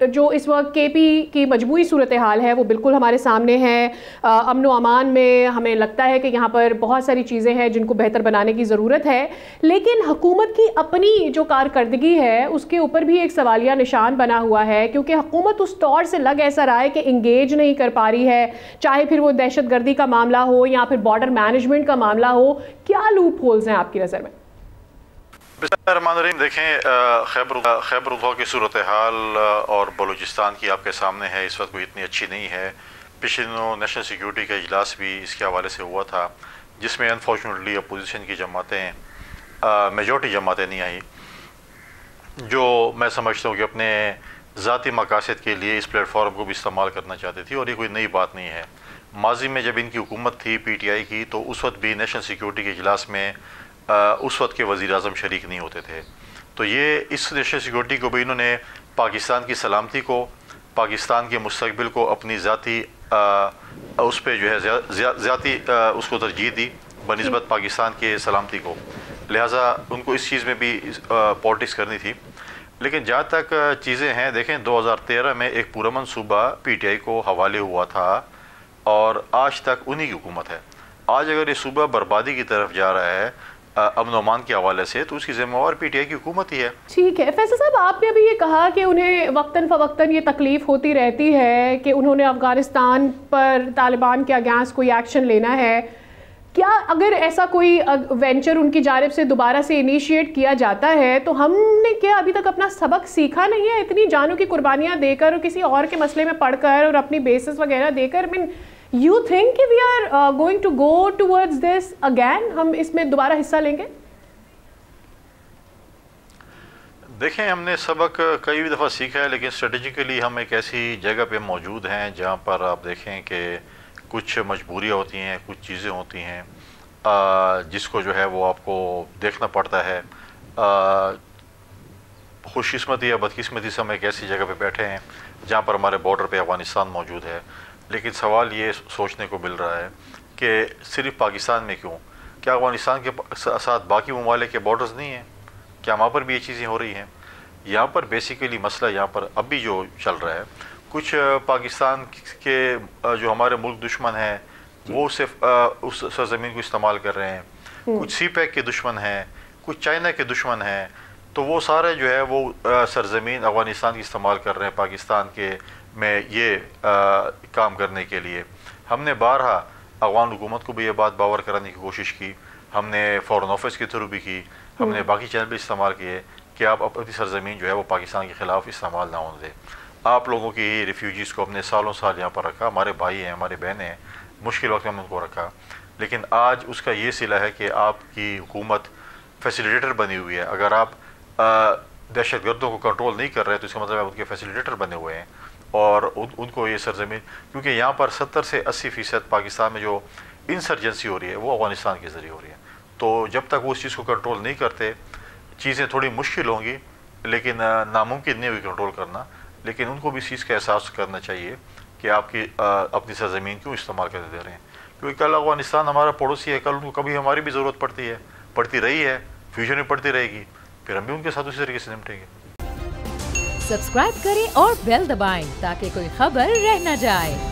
जो इस वक्त केपी की मजबूरी सूरत हाल है वो बिल्कुल हमारे सामने है। अमन व अमान में हमें लगता है कि यहाँ पर बहुत सारी चीज़ें हैं जिनको बेहतर बनाने की ज़रूरत है, लेकिन हुकूमत की अपनी जो कारकर्दगी है उसके ऊपर भी एक सवालिया निशान बना हुआ है, क्योंकि हुकूमत उस तौर से लग ऐसा रहा है कि इंगेज नहीं कर पा रही है, चाहे फिर वो दहशतगर्दी का मामला हो या फिर बॉर्डर मैनेजमेंट का मामला हो। क्या लूप होल्स हैं आपकी नज़र में? देखें, खैबर उधवा की सूरत हाल और बलूचिस्तान की आपके सामने है, इस वक्त कोई इतनी अच्छी नहीं है। पिछले दिनों नेशनल सिक्योरिटी का इजलास भी इसके हवाले से हुआ था, जिसमें अनफॉर्चुनेटली अपोजिशन की जमातें, मेजॉरिटी जमातें नहीं आई, जो मैं समझता हूँ कि अपने ज़ाती मकासद के लिए इस प्लेटफॉर्म को भी इस्तेमाल करना चाहती थी। और ये कोई नई बात नहीं है। माजी में जब इनकी हुकूमत थी PTI की, तो उस वक्त भी नेशनल सिक्योरिटी के इजलास में उस वक्त के वज़ीर आज़म शरीक नहीं होते थे। तो ये इस नेशनल सिक्योरिटी को भी इन्होंने पाकिस्तान की सलामती को, पाकिस्तान के मुस्तकबिल को अपनी ज़ाती उस पर जो है ज़ाती उसको तरजीह दी बनिस्बत पाकिस्तान के सलामती को, लिहाजा उनको इस चीज़ में भी पॉलिटिक्स करनी थी। लेकिन जहाँ तक चीज़ें हैं, देखें 2013 में एक पूरा मनसूबा PTI को हवाले हुआ था और आज तक उन्हीं की हुकूमत है। आज अगर ये सूबा बर्बादी की तरफ जा रहा है अमन अमान के हवाले से, तो उसकी जिम्मेवार PTI की हुकूमत ही है। ठीक है फैसल साहब, आपने अभी ये कहा कि उन्हें वक्तन फ़वक्तन ये तकलीफ़ होती रहती है कि उन्होंने अफ़गानिस्तान पर तालिबान के अगेंस्ट कोई एक्शन लेना है। क्या अगर ऐसा कोई वेंचर उनकी जानिब से दोबारा से इनिशिएट किया जाता है तो हमने क्या अभी तक अपना सबक सीखा नहीं है? इतनी जानों की कुर्बानियाँ देकर और किसी और के मसले में पढ़कर और अपनी बेसिस वगैरह देकर, You think we are going to go towards this again? हम इसमें दोबारा हिस्सा लेंगे? देखें, हमने सबक कई दफ़ा सीखा है, लेकिन स्ट्रेटेजिकली हम एक ऐसी जगह पे मौजूद हैं जहाँ पर आप देखें कि कुछ मजबूरियाँ होती हैं, कुछ चीज़ें होती हैं जिसको जो है वो आपको देखना पड़ता है। खुशकिस्मती या बदकिस्मती से हम एक ऐसी जगह पे बैठे हैं जहाँ पर हमारे बॉर्डर पे अफ़गानिस्तान मौजूद है। लेकिन सवाल ये सोचने को मिल रहा है कि सिर्फ पाकिस्तान में क्यों, क्या अफ़गानिस्तान के साथ बाकी ममालिक के बॉर्डर्स नहीं हैं? क्या वहाँ पर भी ये चीज़ें हो रही हैं? यहाँ पर बेसिकली मसला यहाँ पर अभी जो चल रहा है, कुछ पाकिस्तान के जो हमारे मुल्क दुश्मन हैं वो सिर्फ उस सरजमीन को इस्तेमाल कर रहे हैं, कुछ CPEC के दुश्मन हैं, कुछ चाइना के दुश्मन हैं, तो वो सारे जो है वो सरजमीन अफ़गानिस्तान की इस्तेमाल कर रहे हैं पाकिस्तान के में ये काम करने के लिए। हमने बारहा अफ़गान हुकूमत को भी ये बात बावर कराने की कोशिश की, हमने फ़ॉरेन ऑफिस के थ्रू भी की, हमने बाकी चैनल भी इस्तेमाल किए कि आप अपनी सरजमीन जो है वो पाकिस्तान के ख़िलाफ़ इस्तेमाल ना होने दें। आप लोगों की रिफ्यूजीज़ को अपने सालों साल यहाँ पर रखा, हमारे भाई हैं, हमारे बहनें हैं, मुश्किल वक्त में हमने उनको रखा। लेकिन आज उसका ये सिला है कि आपकी हुकूमत फैसिलिटेटर बनी हुई है। अगर आप दहशतगर्दों को कंट्रोल नहीं कर रहे तो इसका मतलब आप उनके फैसिलिटेटर बने हुए हैं और उनको ये सरजमीन, क्योंकि यहाँ पर 70 से 80% पाकिस्तान में जो इंसर्जेंसी हो रही है वो अफ़गानिस्तान के ज़रिए हो रही है। तो जब तक वो उस चीज़ को कंट्रोल नहीं करते, चीज़ें थोड़ी मुश्किल होंगी, लेकिन नामुमकिन नहीं हुई कंट्रोल करना। लेकिन उनको भी इस चीज़ का एहसास करना चाहिए कि आपकी अपनी सरजमीन क्यों इस्तेमाल कर दे रहे हैं, क्योंकि कल अफ़गानिस्तान हमारा पड़ोसी है, कल उनको कभी हमारी भी ज़रूरत पड़ती है, पड़ती रही है, फ्यूचर में पड़ती रहेगी, फिर हम भी उनके साथ उसी तरीके से निपटेंगे। सब्सक्राइब करें और बेल दबाएं ताकि कोई खबर रह न जाए।